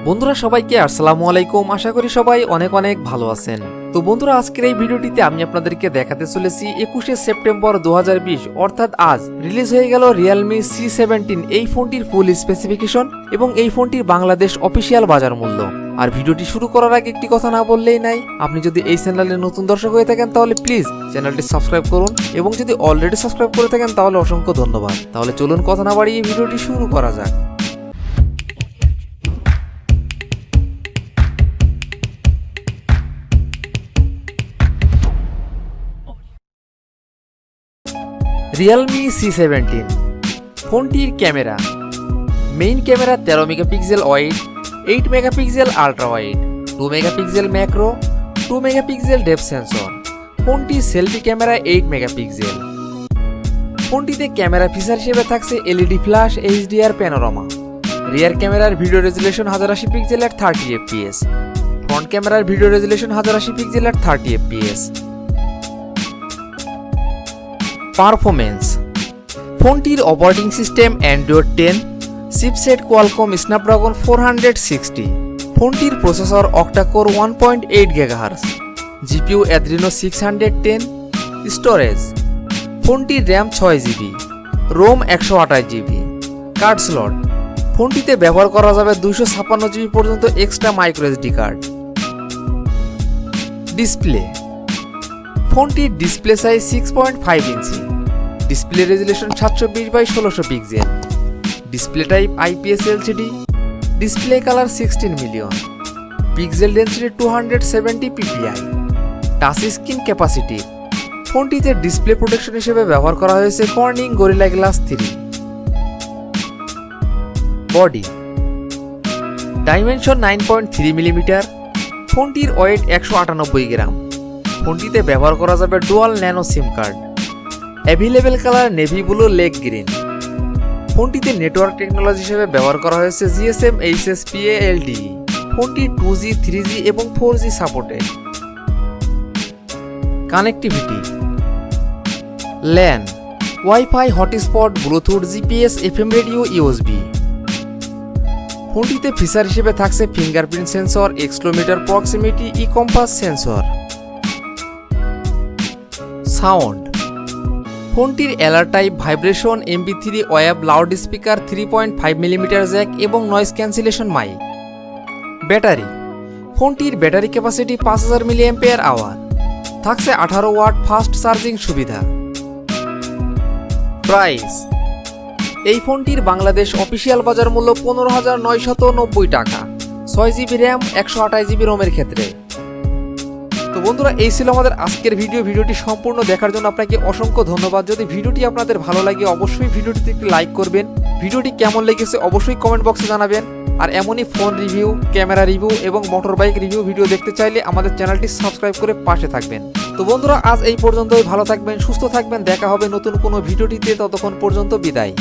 বন্ধুরা সবাইকে আসসালামু আলাইকুম। আশা করি সবাই অনেক অনেক ভালো আছেন। তো বন্ধুরা আজকের এই ভিডিওটিতে আমি আপনাদেরকে দেখাতে চলেছি 21শে সেপ্টেম্বর 2020 অর্থাৎ আজ রিলিজ হয়ে গেল Realme C17 এই ফোনটির ফুল স্পেসিফিকেশন এবং এই ফোনটির বাংলাদেশ অফিসিয়াল বাজার মূল্য। আর ভিডিওটি শুরু করার আগে একটি কথা না বললেই নাই, আপনি যদি এই চ্যানেলের নতুন দর্শক হয়ে থাকেন তাহলে প্লিজ চ্যানেলটি সাবস্ক্রাইব করুন এবং যদি অলরেডি সাবস্ক্রাইব করে থাকেন তাহলে অসংখ্য ধন্যবাদ। তাহলে চলুন কথা না বাড়িয়ে ভিডিওটি শুরু করা যাক। Realme C17 ফোনটির camera, main camera 13 megapixel wide, 8 megapixel ultra wide, 2 megapixel macro, 2 megapixel depth sensor. ফোনটি সেলফি ক্যামেরা 8 মেগাপিক্সেল। ফোনটিতে ক্যামেরা ফিচার হিসেবে থাকছে LED flash, HDR panorama. Rear ক্যামেরার video resolution 1080 pixel at 30 FPS. Front ক্যামেরার video resolution 1080 pixel at 30 FPS. Performance, ফোনটির operating system Android 10, chipset Qualcomm Snapdragon 460। ফোনটির processor octacore 1.8 GHz, GPU Adreno 610। Storage, ফোনটির RAM 6GB, ROM 128GB। Card slot, ফোনটিতে ব্যবহার করা যাবে 256GB পর্যন্ত extra microSD card. Display, ফোনটির display size 6.5 inch, display resolution 720x1600 pixel, display type IPS LCD, display colour 16 million, pixel density 270 PPI. Touch screen capacity, ফোনটিতে display protection হিসেবে ব্যবহার করা হয়েছে Corning Gorilla glass 3। Body, dimension 9.3 millimetre. ফোনটির weight 198 gram. ফোনটিতে ব্যবহার করা যাবে dual nano SIM card. Available colour navy blue lake green. ফোনটিতে নেটওয়ার্ক টেকনোলজি হিসেবে ব্যবহার করা হয়েছে জিএসএম এইচএসপিএ এলটিই। ফোনটি 2G 3G এবং 4G supported. Connectivity, LAN, wifi, hotspot, Bluetooth, GPS, FM radio, USB. ফোনটিতে ফিচার হিসেবে থাকছে fingerprint sensor, accelerometer, proximity, e compass sensor. Sound, ফোনটির অ্যালার্ট টাইপ, ভাইব্রেশন, MP3 ওয়েব, লাউড স্পিকার, 3.5 মিলিমিটার জ্যাক এবং noise cancellation mic. Battery, ফোনটির battery capacity 5000 mAh। থাকছে 18 watt fast charging সুবিধা। Price, এই ফোনটির বাংলাদেশ অফিসিয়াল বাজার মূল্য 15,990 টাকা, 6GB র্যাম, 128GB রোমের ক্ষেত্রে। তো বন্ধুরা এই ছিল আমাদের আজকের ভিডিওটি সম্পূর্ণ দেখার জন্য আপনাকে অসংখ্য ধন্যবাদ। যদি ভিডিওটি আপনাদের ভালো লাগে অবশ্যই ভিডিওটিতে একটি লাইক করবেন। ভিডিওটি কেমন লেগেছে অবশ্যই কমেন্ট বক্সে জানাবেন। আর এমনই ফোন রিভিউ, ক্যামেরা রিভিউ এবং মোটর বাইক রিভিউ ভিডিও দেখতে চাইলে আমাদের চ্যানেলটি সাবস্ক্রাইব করে পাশে থাকবেন। তো বন্ধুরা আজ এই পর্যন্তই। ভালো থাকবেন, সুস্থ থাকবেন। দেখা হবে নতুন কোনো ভিডিওটিতে, ততক্ষণ পর্যন্ত বিদায়।